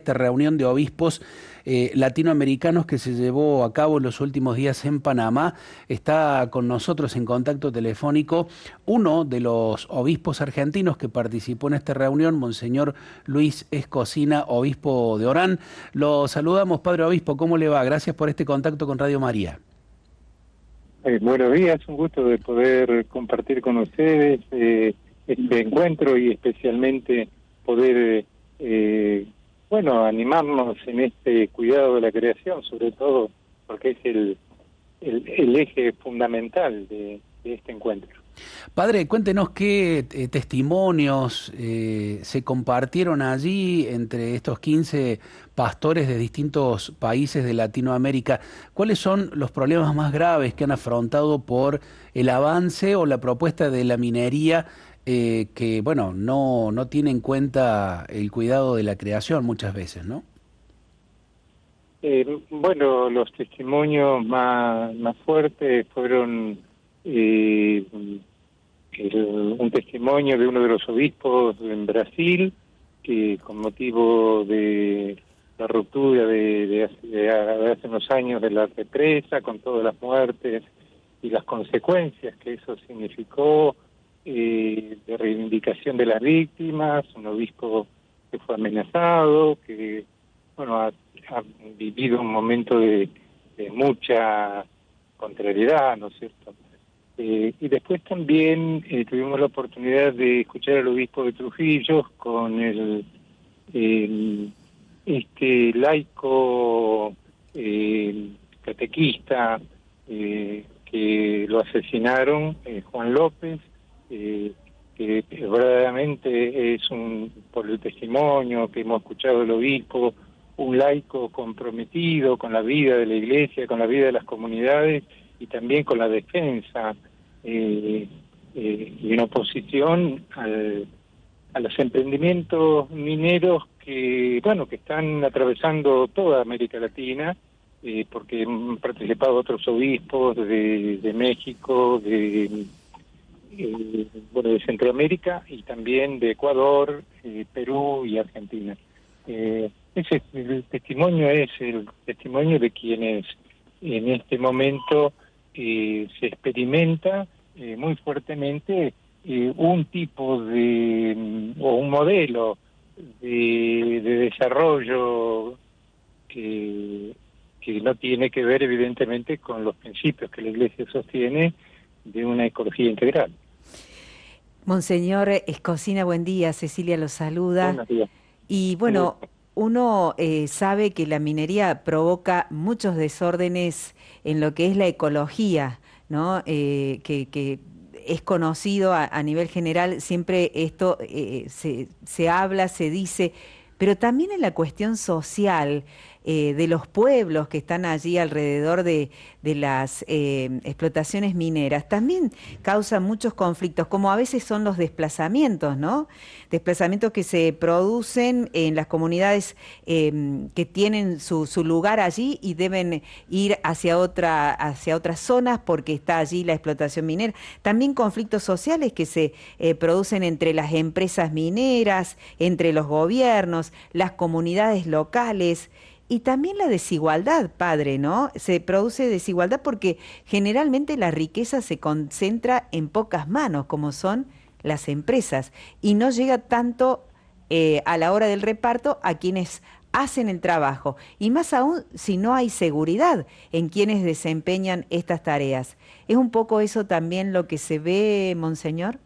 Esta reunión de obispos latinoamericanos que se llevó a cabo en los últimos días en Panamá. Está con nosotros en contacto telefónico uno de los obispos argentinos que participó en esta reunión, Monseñor Luis Escocina, obispo de Orán. Lo saludamos, Padre Obispo, ¿cómo le va? Gracias por este contacto con Radio María. Buenos días, un gusto de poder compartir con ustedes este encuentro y especialmente poder, animarnos en este cuidado de la creación, sobre todo porque es el eje fundamental de este encuentro. Padre, cuéntenos qué testimonios se compartieron allí entre estos 15 pastores de distintos países de Latinoamérica. ¿Cuáles son los problemas más graves que han afrontado por el avance o la propuesta de la minería que, bueno, no tiene en cuenta el cuidado de la creación muchas veces, ¿no? Los testimonios más fuertes fueron un testimonio de uno de los obispos en Brasil, que con motivo de la ruptura de hace unos años de la represa, con todas las muertes y las consecuencias que eso significó, de reivindicación de las víctimas, un obispo que fue amenazado, que ha vivido un momento de mucha contrariedad, ¿no es cierto? Y después también tuvimos la oportunidad de escuchar al obispo de Trujillo con este laico catequista que lo asesinaron, Juan López, que verdaderamente es por el testimonio que hemos escuchado del obispo, un laico comprometido con la vida de la Iglesia, con la vida de las comunidades y también con la defensa y en oposición a los emprendimientos mineros que están atravesando toda América Latina, porque han participado otros obispos de México, de Centroamérica y también de Ecuador, Perú y Argentina. El testimonio es el testimonio de quienes en este momento se experimenta muy fuertemente un tipo de o un modelo de desarrollo que no tiene que ver evidentemente con los principios que la Iglesia sostiene de una ecología integral. Monseñor Escocina, buen día. Cecilia lo saluda. Buenos días. Y bueno, uno sabe que la minería provoca muchos desórdenes en lo que es la ecología, ¿no? Que es conocido a nivel general, siempre esto se habla, se dice, pero también en la cuestión social de los pueblos que están allí alrededor de las explotaciones mineras, también causa muchos conflictos, como a veces son los desplazamientos, ¿no? Desplazamientos que se producen en las comunidades que tienen su lugar allí y deben ir hacia otras zonas porque está allí la explotación minera. También conflictos sociales que se producen entre las empresas mineras, entre los gobiernos, las comunidades locales. Y también la desigualdad, padre, ¿no? Se produce desigualdad porque generalmente la riqueza se concentra en pocas manos, como son las empresas, y no llega tanto a la hora del reparto a quienes hacen el trabajo, y más aún si no hay seguridad en quienes desempeñan estas tareas. ¿Es un poco eso también lo que se ve, Monseñor?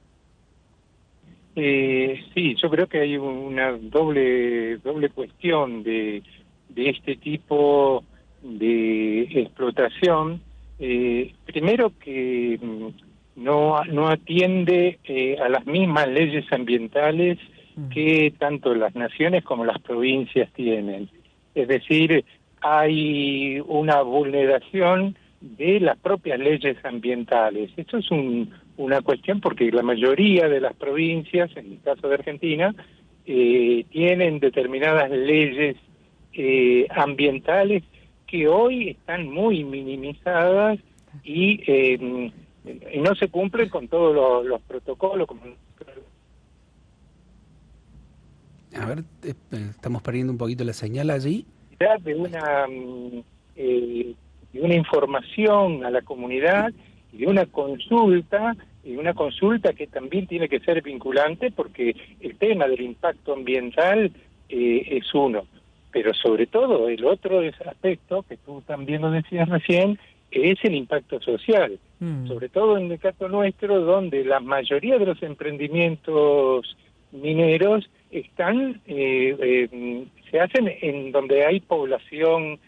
Sí, yo creo que hay una doble cuestión de este tipo de explotación. Primero que no atiende a las mismas leyes ambientales que tanto las naciones como las provincias tienen. Es decir, hay una vulneración de las propias leyes ambientales. Esto es una cuestión porque la mayoría de las provincias, en el caso de Argentina, tienen determinadas leyes ambientales que hoy están muy minimizadas y no se cumplen con todos los protocolos. A ver, estamos perdiendo un poquito la señal allí. De de una información a la comunidad y de una consulta, y una consulta que también tiene que ser vinculante, porque el tema del impacto ambiental es uno, pero sobre todo el otro aspecto, que tú también lo decías recién, es el impacto social, sobre todo en el caso nuestro, donde la mayoría de los emprendimientos mineros están se hacen en donde hay población,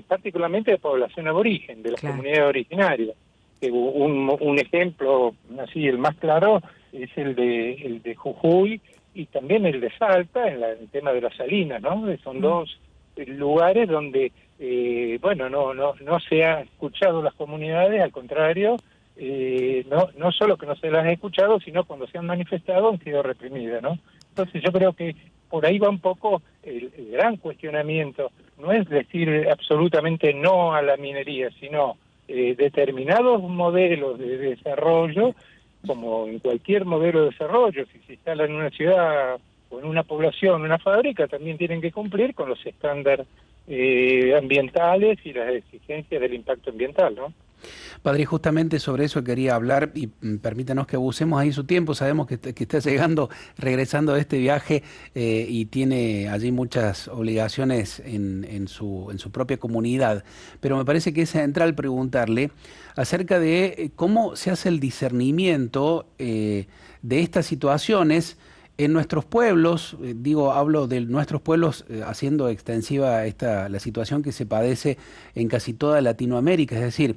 particularmente de población aborigen, de las Claro. comunidades originarias. Un ejemplo, así el más claro, es el de Jujuy y también el de Salta, en el tema de las salinas, ¿no? Son dos lugares donde, bueno, no se ha escuchado las comunidades, al contrario, no solo que no se las ha escuchado, sino cuando se han manifestado han sido reprimidas, ¿no? Entonces yo creo que por ahí va un poco el gran cuestionamiento. No es decir absolutamente no a la minería, sino determinados modelos de desarrollo, como en cualquier modelo de desarrollo, si se instala en una ciudad o en una población, una fábrica, también tienen que cumplir con los estándares ambientales y las exigencias del impacto ambiental, ¿no? Padre, justamente sobre eso quería hablar y permítanos que abusemos ahí su tiempo. Sabemos que está llegando, regresando de este viaje y tiene allí muchas obligaciones en su propia comunidad. Pero me parece que es central preguntarle acerca de cómo se hace el discernimiento de estas situaciones en nuestros pueblos. Hablo de nuestros pueblos haciendo extensiva la situación que se padece en casi toda Latinoamérica, es decir,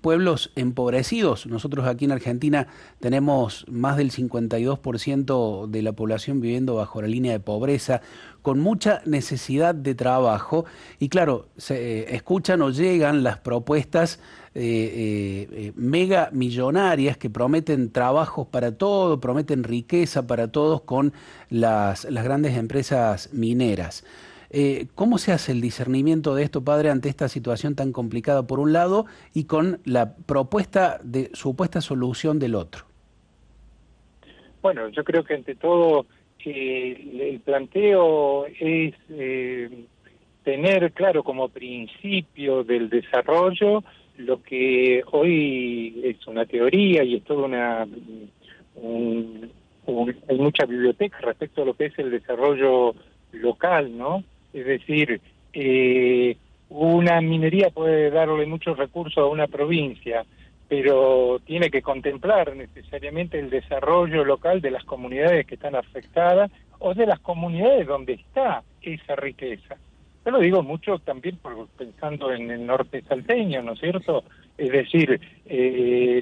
pueblos empobrecidos. Nosotros aquí en Argentina tenemos más del 52% de la población viviendo bajo la línea de pobreza, con mucha necesidad de trabajo. Y claro, se escuchan o llegan las propuestas mega millonarias que prometen trabajos para todos, prometen riqueza para todos con las grandes empresas mineras. ¿Cómo se hace el discernimiento de esto, padre, ante esta situación tan complicada por un lado y con la propuesta de supuesta solución del otro? Bueno, yo creo que ante todo el planteo es tener claro como principio del desarrollo lo que hoy es una teoría y es toda hay mucha biblioteca respecto a lo que es el desarrollo local, ¿no? Es decir, una minería puede darle muchos recursos a una provincia, pero tiene que contemplar necesariamente el desarrollo local de las comunidades que están afectadas o de las comunidades donde está esa riqueza. Yo lo digo mucho también pensando en el norte salteño, ¿no es cierto? Es decir,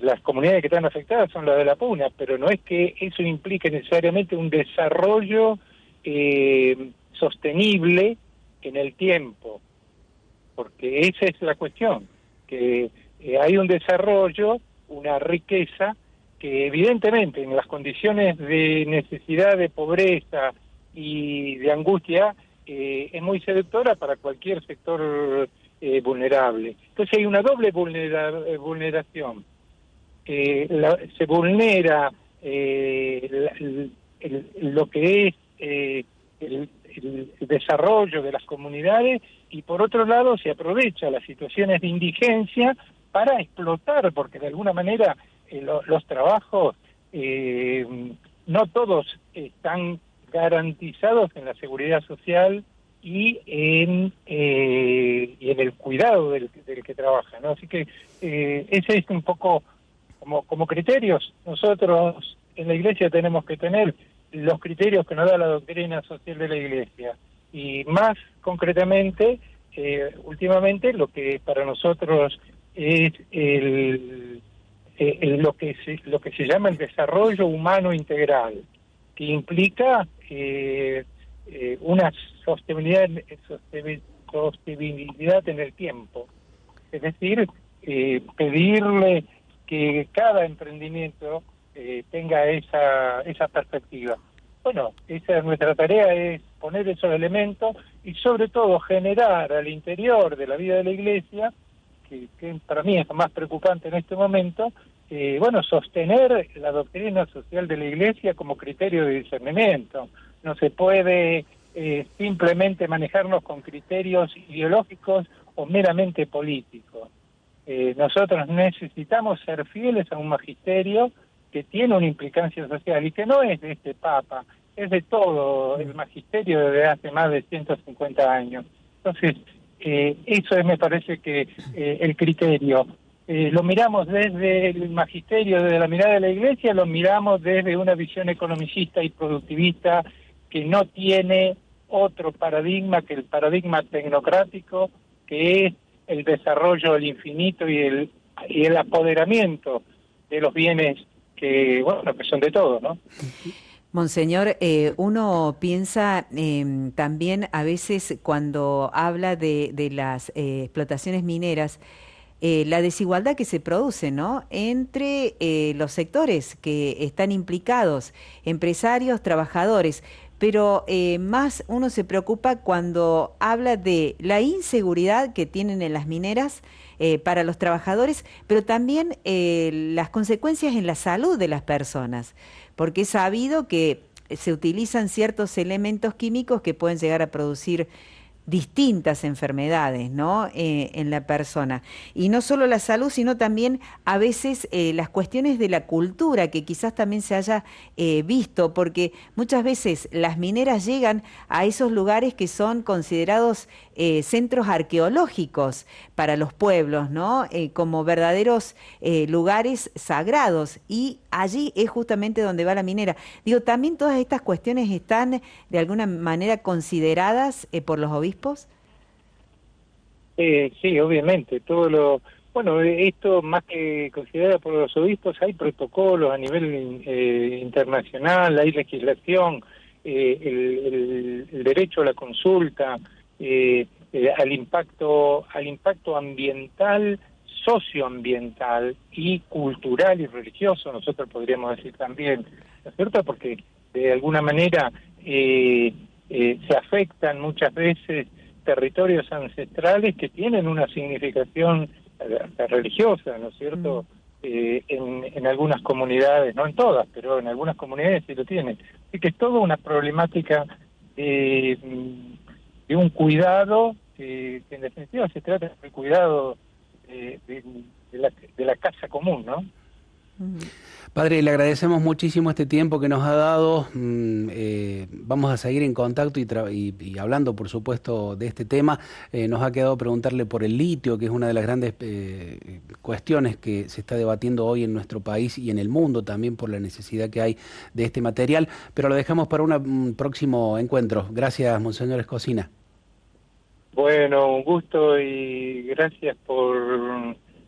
las comunidades que están afectadas son las de la Puna, pero no es que eso implique necesariamente un desarrollo sostenible en el tiempo, porque esa es la cuestión, que hay un desarrollo, una riqueza que evidentemente en las condiciones de necesidad, de pobreza y de angustia es muy seductora para cualquier sector vulnerable. Entonces hay una doble vulneración. Se vulnera lo que es el desarrollo de las comunidades y por otro lado se aprovecha las situaciones de indigencia para explotar, porque de alguna manera los trabajos no todos están garantizados en la seguridad social y en el cuidado del que trabaja, ¿no? Así que ese es un poco como criterios. Nosotros en la Iglesia tenemos que tener los criterios que nos da la doctrina social de la Iglesia y más concretamente últimamente lo que para nosotros es lo que se llama el desarrollo humano integral, que implica una sostenibilidad en el tiempo, es decir, pedirle que cada emprendimiento tenga esa perspectiva. Bueno, esa es nuestra tarea, es poner esos elementos y sobre todo generar al interior de la vida de la Iglesia, que para mí es lo más preocupante en este momento, sostener la doctrina social de la Iglesia como criterio de discernimiento. no se puede simplemente manejarnos con criterios ideológicos o meramente políticos. Nosotros necesitamos ser fieles a un magisterio que tiene una implicancia social y que no es de este Papa, es de todo el magisterio desde hace más de 150 años. Entonces, eso es, me parece que el criterio. Lo miramos desde el magisterio, desde la mirada de la Iglesia, lo miramos desde una visión economicista y productivista que no tiene otro paradigma que el paradigma tecnocrático, que es el desarrollo del infinito y el apoderamiento de los bienes que, bueno, que son de todos, ¿no? Monseñor, uno piensa también a veces cuando habla de las explotaciones mineras, la desigualdad que se produce, ¿no?, entre los sectores que están implicados, empresarios, trabajadores, pero más uno se preocupa cuando habla de la inseguridad que tienen en las mineras para los trabajadores, pero también las consecuencias en la salud de las personas, porque es sabido que se utilizan ciertos elementos químicos que pueden llegar a producir distintas enfermedades, ¿no?, en la persona. Y no solo la salud, sino también a veces las cuestiones de la cultura, que quizás también se haya visto, porque muchas veces las mineras llegan a esos lugares que son considerados centros arqueológicos para los pueblos, ¿no?, como verdaderos lugares sagrados, y allí es justamente donde va la minera. Digo, ¿también todas estas cuestiones están de alguna manera consideradas por los obispos? Sí, obviamente, bueno, esto más que considerado por los obispos, hay protocolos a nivel internacional, hay legislación, el derecho a la consulta, al impacto ambiental, socioambiental y cultural y religioso, nosotros podríamos decir también, ¿no es cierto? Porque de alguna manera se afectan muchas veces territorios ancestrales que tienen una significación religiosa, ¿no es cierto? En algunas comunidades, no en todas, pero en algunas comunidades sí lo tienen. Así que es toda una problemática de un cuidado, que en definitiva se trata del cuidado de la casa común, ¿no? Padre, le agradecemos muchísimo este tiempo que nos ha dado. Vamos a seguir en contacto y hablando, por supuesto, de este tema. Nos ha quedado preguntarle por el litio, que es una de las grandes cuestiones que se está debatiendo hoy en nuestro país y en el mundo, también por la necesidad que hay de este material. Pero lo dejamos para un próximo encuentro. Gracias, Monseñor Escocina. Bueno, un gusto y gracias por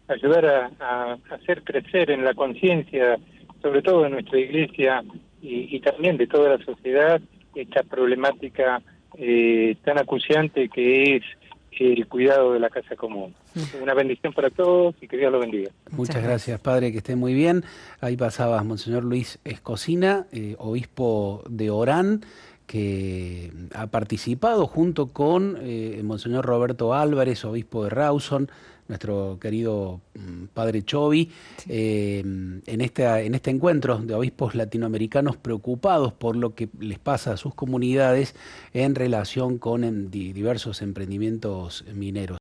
ayudar a hacer crecer en la conciencia, sobre todo de nuestra Iglesia y también de toda la sociedad, esta problemática tan acuciante que es el cuidado de la casa común. Una bendición para todos y que Dios los bendiga. Muchas gracias, Padre, que esté muy bien. Ahí pasaba Monseñor Luis Escocina, obispo de Orán, que ha participado junto con Monseñor Roberto Álvarez, obispo de Rawson, nuestro querido padre Chovi, en este encuentro de obispos latinoamericanos preocupados por lo que les pasa a sus comunidades en relación con diversos emprendimientos mineros.